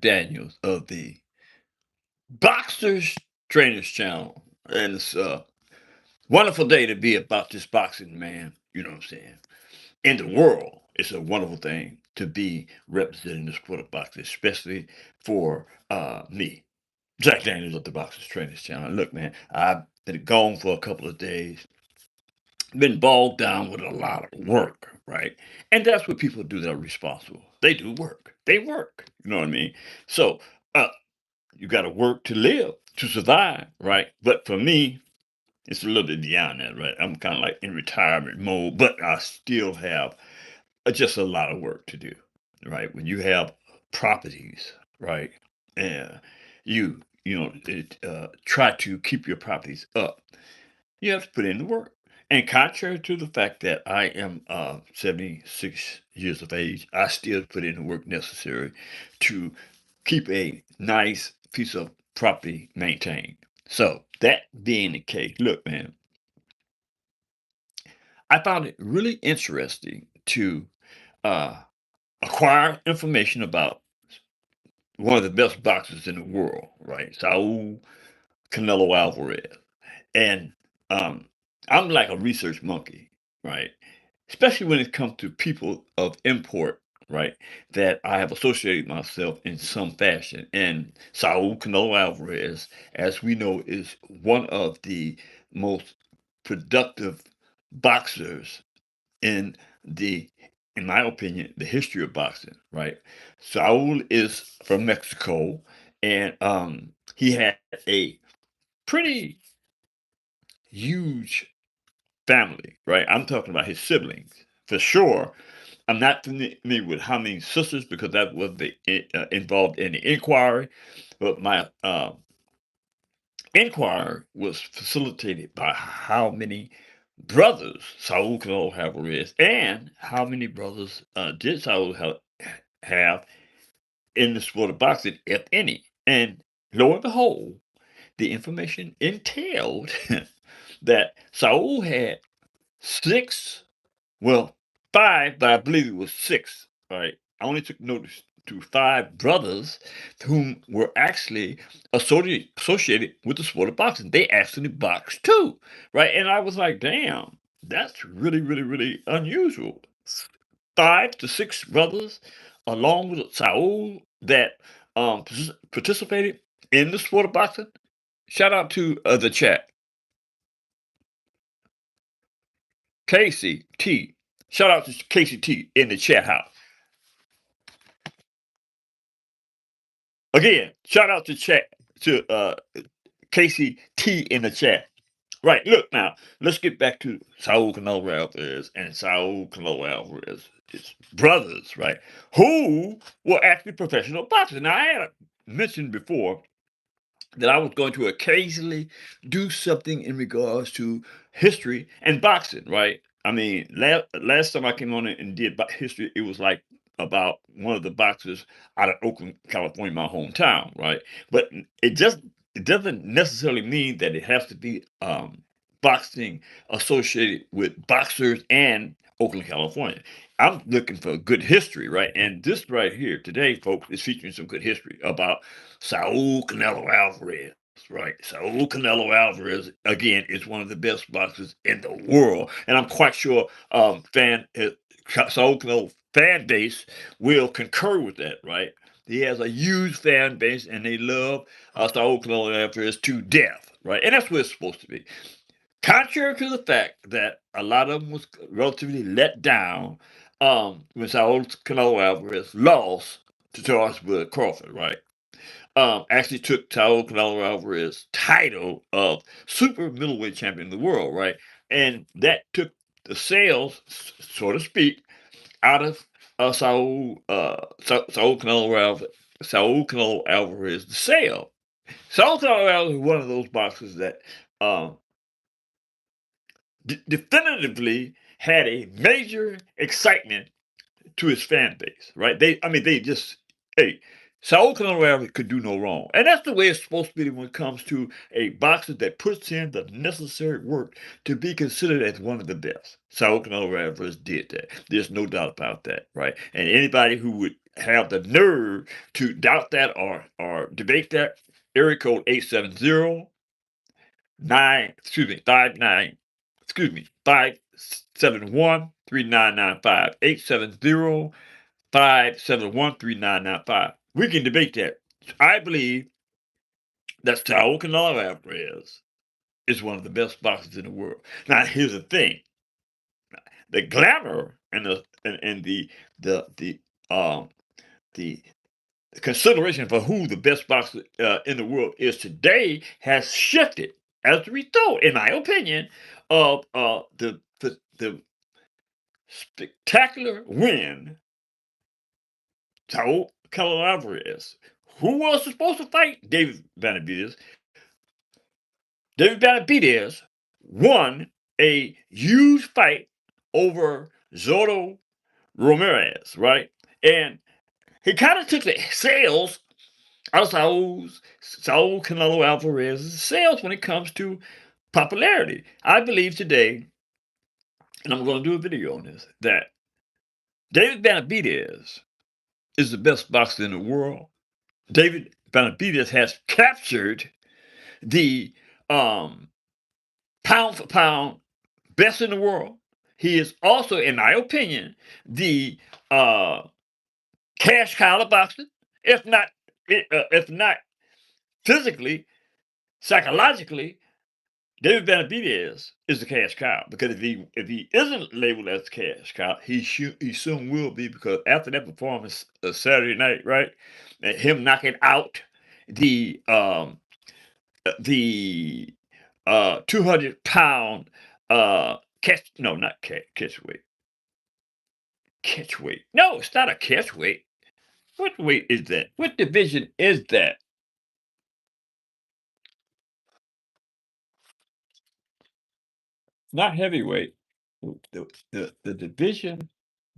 Jack Daniels of the Boxers Trainers Channel. And it's a wonderful day to be about this boxing, man. You know what I'm saying? In the world, it's a wonderful thing to be representing the sport of boxing, especially for me, Jack Daniels of the Boxers Trainers Channel. Look, man, I've been gone for a couple of days, been bogged down with a lot of work, right? And that's what people do that are responsible. They do work. They work. You know what I mean? So, uh, you got to work to live, to survive, right? But for me, it's a little bit beyond that, right? I'm kind of like in retirement mode, but I still have just a lot of work to do, right? When you have properties, right? And try to keep your properties up, you have to put in the work. And contrary to the fact that I am 76 years of age, I still put in the work necessary to keep a nice piece of property maintained. So that being the case, look, man, I found it really interesting to uh, acquire information about one of the best boxers in the world, right? Saul Canelo Alvarez. And um, I'm like a research monkey, right? Especially when it comes to people of import, right? That I have associated myself in some fashion. And Saul Canelo Alvarez, as we know, is one of the most productive boxers in the in my opinion, the history of boxing, right? Saul is from Mexico, and he had a pretty huge family, right? I'm talking about his siblings for sure. I'm not familiar with how many sisters because that was involved in the inquiry, but my inquiry was facilitated by how many brothers Saul Canelo Alvarez and how many brothers did Saul have in the sport of boxing, if any. And lo and behold, the information entailed that Saul had six, well, five, but I believe it was six, right? I only took notice to five brothers whom were actually associated with the sport of boxing. They actually boxed too, right? And I was like, damn, that's really, really, really unusual. Five to six brothers, along with Saul, that participated in the sport of boxing. Shout out to the chat. Casey T. Shout out to Casey T in the chat house. Again, shout out to Casey T in the chat. Right, look now, let's get back to Saul Canelo Alvarez and Saul Canelo Alvarez's brothers, right? Who were actually professional boxers. Now I had mentioned before that I was going to occasionally do something in regards to history and boxing, right? I mean, last time I came on and did history, it was like about one of the boxers out of Oakland, California, my hometown, right? But it just it doesn't necessarily mean that it has to be boxing associated with boxers and Oakland, California. I'm looking for good history, right? And this right here today, folks, is featuring some good history about Saul Canelo Alvarez, right? Saul Canelo Alvarez, again, is one of the best boxers in the world. And I'm quite sure Saul Canelo fan base will concur with that, right? He has a huge fan base and they love Saul Canelo Alvarez to death, right? And that's what it's supposed to be. Contrary to the fact that a lot of them was relatively let down when Saul Canelo Alvarez lost to Charles Bud Crawford, right? Actually took Saul Canelo Alvarez's title of super middleweight champion of the world, right? And that took the sales, so to speak, out of Saul Canelo Alvarez, the sale. Saul Canelo Alvarez is one of those boxers that um, definitively had a major excitement to his fan base, right? They just, hey, Saul Canelo could do no wrong. And that's the way it's supposed to be when it comes to a boxer that puts in the necessary work to be considered as one of the best. Saul Canelo Alvarez did that. There's no doubt about that, right? And anybody who would have the nerve to doubt that or debate that, area code 870 9, excuse me, 59, excuse me, 571 3995, 870 571 3995. We can debate that. I believe that Saul Canelo Alvarez is one of the best boxers in the world. Now, here's the thing: the glamour and um the consideration for who the best boxer in the world is today has shifted as a result, in my opinion, of the spectacular win Saul Canelo Alvarez. Who was supposed to fight David Benavidez? David Benavidez won a huge fight over Zoto Ramirez, right? And he kind of took the sales out of Saul Canelo Alvarez's sales when it comes to popularity. I believe today, and I'm going to do a video on this, that David Benavidez is the best boxer in the world. David Benavidez has captured the pound for pound best in the world. He is also, in my opinion, the uh, cash cow of boxing. If not, if not physically, psychologically, David Benavidez is the cash cow, because if he isn't labeled as the cash cow, he soon will be, because after that performance Saturday night, right, and him knocking out the 200-pound catch, no, not catch weight, catch weight. No, it's not a catch weight. What weight is that? What division is that? Not heavyweight. The division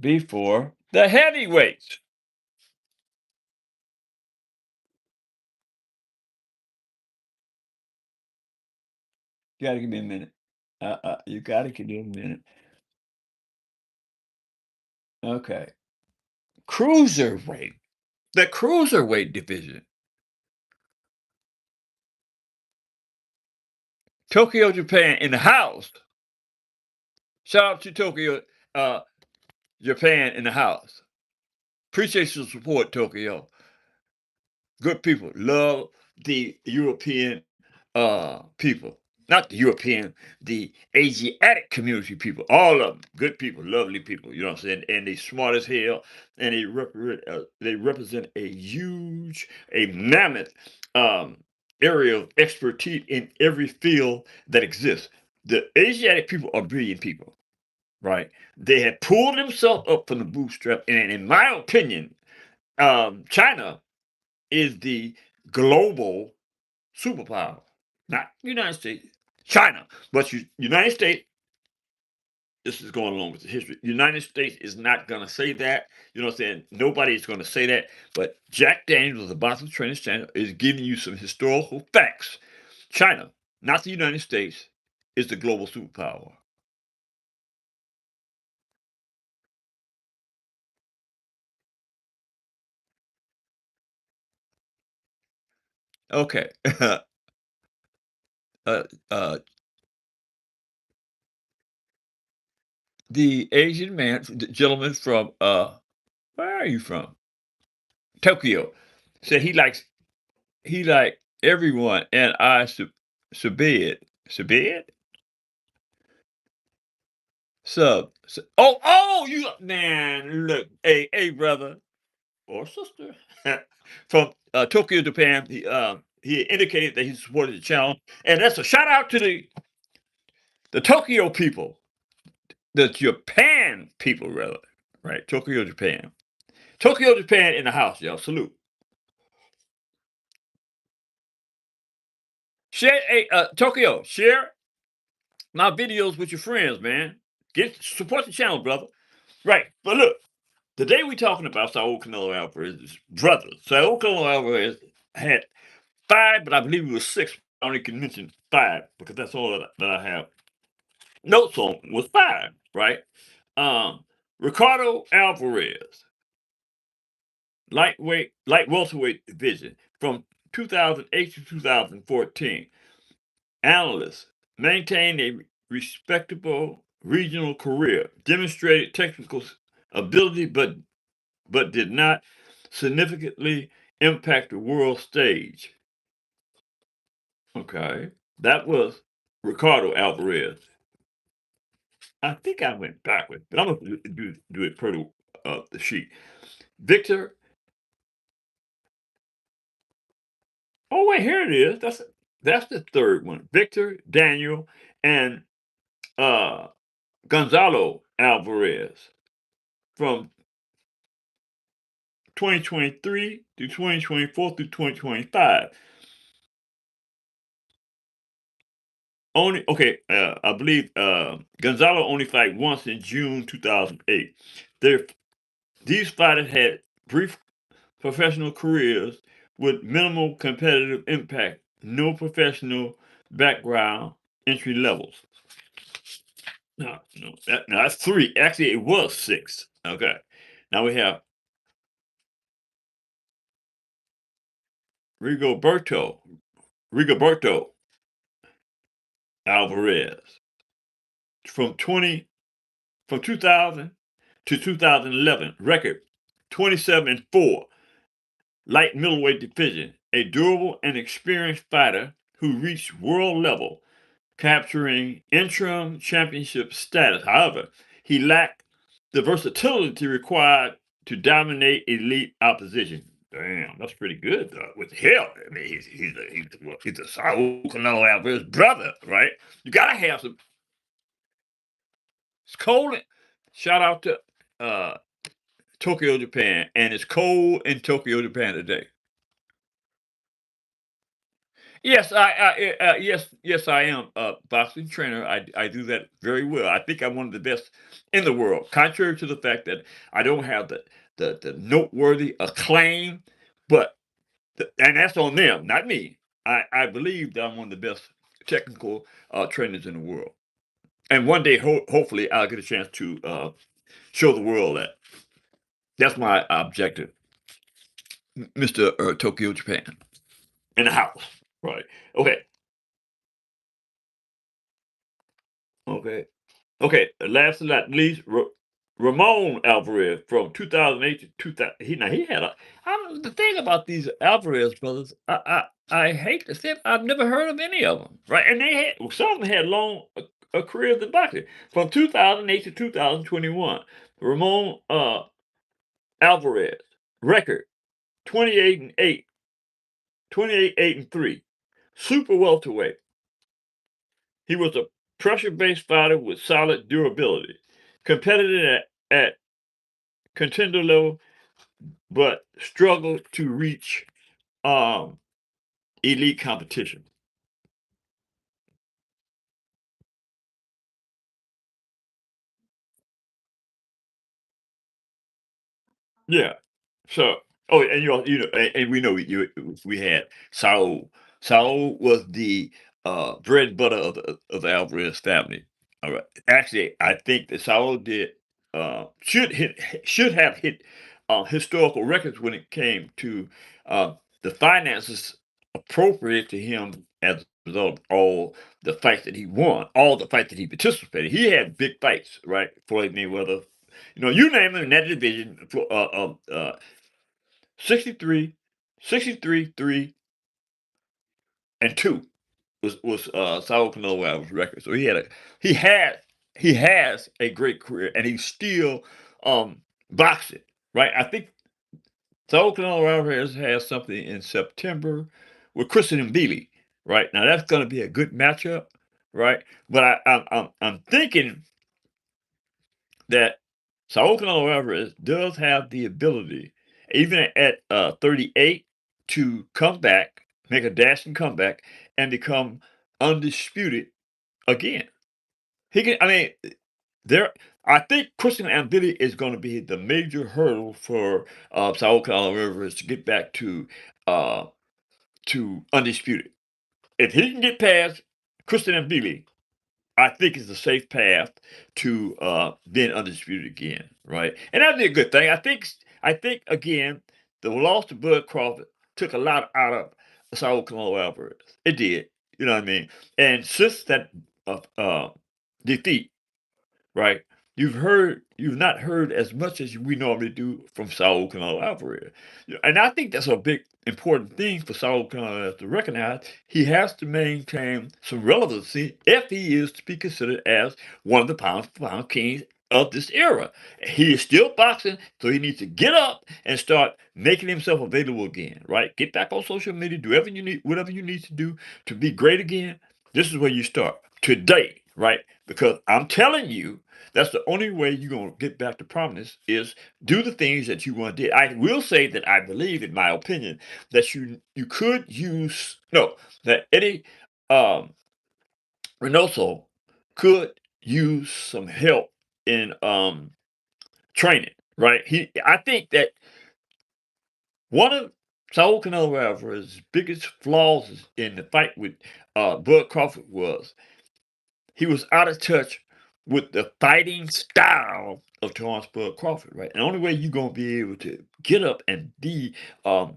before the heavyweights. You gotta give me a minute. You gotta give me a minute. Okay. Cruiserweight. The cruiserweight division. Tokyo, Japan in the house. Shout out to Tokyo, uh, Japan in the house. Appreciate your support, Tokyo. Good people. Love the European people. Not the European, the Asiatic community people. All of them. Good people, lovely people. You know what I'm saying? And they smart as hell. And they represent a huge, a mammoth um, area of expertise in every field that exists. The Asiatic people are brilliant people, right? They have pulled themselves up from the bootstrap. And in my opinion, China is the global superpower, not United States, China. But United States, this is going along with the history. United States is not going to say that. You know what I'm saying? Nobody's going to say that. But Jack Daniels of the Boxing Training Channel is giving you some historical facts. China, not the United States, is the global superpower. Okay. uh, uh, the Asian man, the gentleman from, where are you from? Tokyo, said he like everyone, and I subed. Subed? Oh, you man, look, hey, brother or sister from Tokyo, Japan. He indicated that he supported the channel, and that's a shout out to the Tokyo people, the Japan people, rather, right? Tokyo, Japan in the house, y'all. Salute. Share, hey, Tokyo, share my videos with your friends, man. Support the channel, brother. Right. But look, today we talking about Saul Canelo Alvarez's brother. Saul Canelo Alvarez had five, but I believe it was six. I only can mention five because that's all that I have notes on was five, right? Um, Ricardo Alvarez, light welterweight division from 2008 to 2014. Analysts maintained a respectable regional career, demonstrated technical ability, but did not significantly impact the world stage. Okay, that was Ricardo Alvarez. I think I went backwards, but I'm gonna do it per the sheet. Victor. Oh wait, here it is. That's the third one. Victor, Daniel, and uh Gonzalo Alvarez from 2023 to 2024 through 2025. Only okay. I believe Gonzalo only fight once in June 2008. Their These fighters had brief professional careers with minimal competitive impact, no professional background entry levels. No, that's three. Actually, it was six. Okay. Now we have Rigoberto, Rigoberto Alvarez from 2000 to 2011. Record 27-4, light middleweight division. A durable and experienced fighter who reached world level, capturing interim championship status. However, he lacked the versatility required to dominate elite opposition. Damn, that's pretty good. With hell, I mean, he's a Saul Canelo Alvarez brother, right? You gotta have some. It's cold. Shout out to uh, Tokyo, Japan, and it's cold in Tokyo, Japan today. Yes, yes, I am a boxing trainer. I do that very well. I think I'm one of the best in the world. Contrary to the fact that I don't have the noteworthy acclaim, but and that's on them, not me. I believe that I'm one of the best technical trainers in the world. And one day, hopefully, I'll get a chance to show the world that. That's my objective, Mr. Tokyo, Japan, in the house. Right. Okay. Okay. Okay, last but not least, Ramon Alvarez from 2008 to 2000. He had a. The thing about these Alvarez brothers, I hate to say it, I've never heard of any of them. Right, and they had some of them had long careers in boxing from 2008 to 2021. Ramon Alvarez record 28-8, 28-8-3, super welterweight. He was a pressure-based fighter with solid durability, competitive at contender level, but struggled to reach um, elite competition. Yeah. So, oh, and and we know we had Saul. Saul was the bread and butter of the Alvarez family. All right. Actually, I think that Saul did should have hit historical records when it came to uh, the finances appropriate to him as a result of all the fights that he won, all the fights that he participated. He had big fights, right? Floyd Mayweather, you name him in that division. 63, 63, 3, and 2 was Saul Canelo Alvarez's record. So he has a great career, and he's still boxing, right? I think Saul Canelo Alvarez has something in September with Christian Mbili, right? Now that's going to be a good matchup, right? But I'm thinking that Saul Canelo Alvarez does have the ability, even at 38, to come back, make a dashing comeback, and become undisputed again. He can. I mean, there. I think Christian Ambili is going to be the major hurdle for Saul Canelo Alvarez to get back uh, to undisputed. If he can get past Christian Ambili, I think it's a safe path to being undisputed again, right? And that'd be a good thing. I think again The loss to Bud Crawford took a lot out of Saul Canelo Alvarez. It did. You know what I mean? And since that uh, defeat, right? You've not heard as much as we normally do from Saul Canelo Alvarez. And I think that's a big important thing for Saul Canelo to recognize. He has to maintain some relevancy if he is to be considered as one of the pound for pound kings of this era. He is still boxing, so he needs to get up and start making himself available again, right? Get back on social media, do whatever you need to do to be great again. This is where you start today, right? Because I'm telling you, that's the only way you're going to get back to prominence is do the things that you want to do. I will say that I believe, in my opinion, that you could use, no, that Eddie um, Reynoso could use some help in training, right? I think that one of Saul Canelo Alvarez's biggest flaws in the fight with Bud Crawford was he was out of touch with the fighting style of Terrence Bud Crawford, right? And the only way you're gonna be able to get up and be um,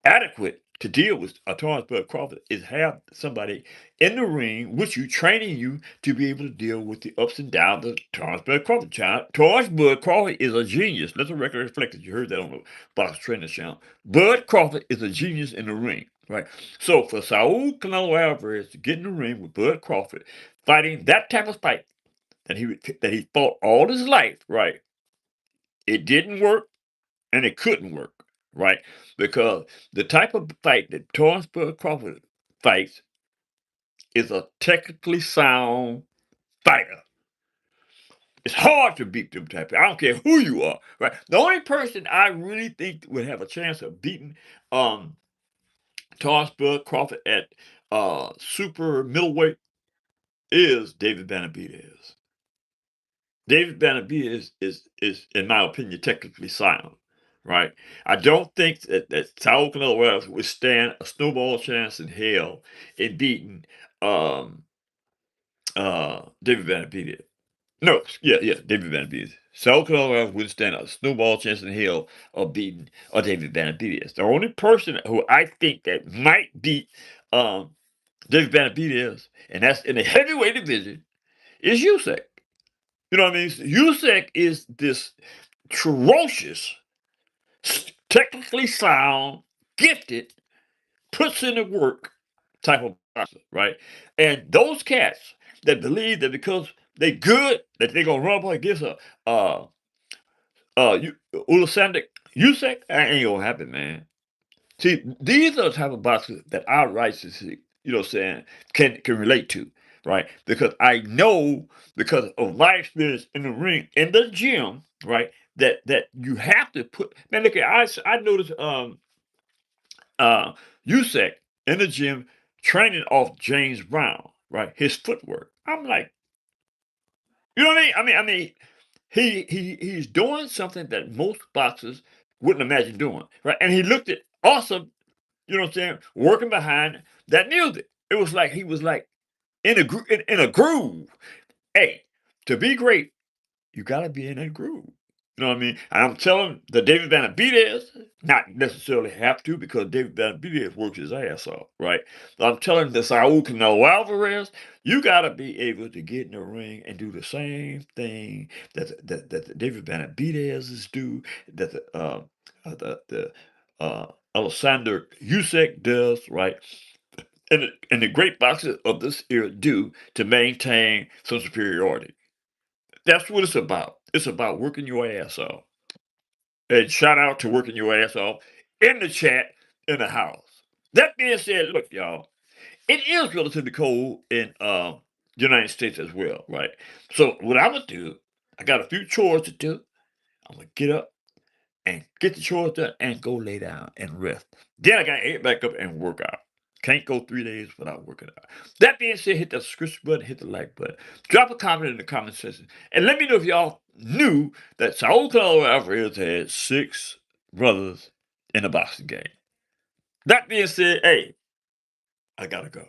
adequate to deal with a Terrence Bud Crawford is have somebody in the ring with you, training you to be able to deal with the ups and downs of Terrence Bud Crawford. Terrence Bud Crawford is a genius. Let the record reflect that you heard that on the Box Trainer channel. Bud Crawford is a genius in the ring, right? So for Saul Canelo Alvarez to get in the ring with Bud Crawford, fighting that type of fight that he fought all his life, right? It didn't work and it couldn't work, right? Because the type of fight that Torrance Bud Crawford fights is a technically sound fighter. It's hard to beat them type. I don't care who you are, right? The only person I really think would have a chance of beating um Torrance Bud Crawford at super middleweight is David Benavidez. David Benavidez is in my opinion technically sound, right? I don't think that Saul Canelo Alvarez would stand a snowball chance in hell in beating um David Benavidez. No, yeah, David Benavidez. Saul Canelo Alvarez would stand a snowball chance in hell of beating David Benavidez. The only person who I think that might beat um David Benavidez, and that's in the heavyweight division, is Usyk. You know what I mean? Usyk is this ferocious, technically sound, gifted, puts in the work type of boxer, right? And those cats that believe that because they good, that they're gonna run up against a Usyk, Usyk, that ain't gonna happen, man. See, these are the type of boxers that our righteous, you know what I'm saying, can relate to, right? Because I know because of my experience in the ring, in the gym, right, that you have to put man, look at I noticed uh Usyk in the gym training off James Brown, right? His footwork. I'm like, you know what I mean? I mean, he's doing something that most boxers wouldn't imagine doing, right? And he looked at awesome, you know what I'm saying, working behind that music. It was like he was like in a groove. Hey, to be great, you gotta be in a groove. You know what I mean? And I'm telling the David Benavidez, not necessarily have to because David Benavidez works his ass off, right? But I'm telling the Saul Canelo Alvarez, you gotta be able to get in the ring and do the same thing that the David Benavidez do, that the Alexander Usyk does, right? And the great boxers of this era do to maintain some superiority. That's what it's about. It's about working your ass off. And shout out to working your ass off in the chat in the house. That being said, look, y'all, it is relatively cold in the United States as well, right? So what I'm gonna do, I got a few chores to do. I'm gonna get up and get the chores done and go lay down and rest. Then I gotta get back up and work out. Can't go 3 days without working out. That being said, hit that subscription button, hit the like button. Drop a comment in the comment section. And let me know if y'all knew that Saul Canelo Alvarez had 6 brothers in a boxing game. That being said, hey, I gotta go.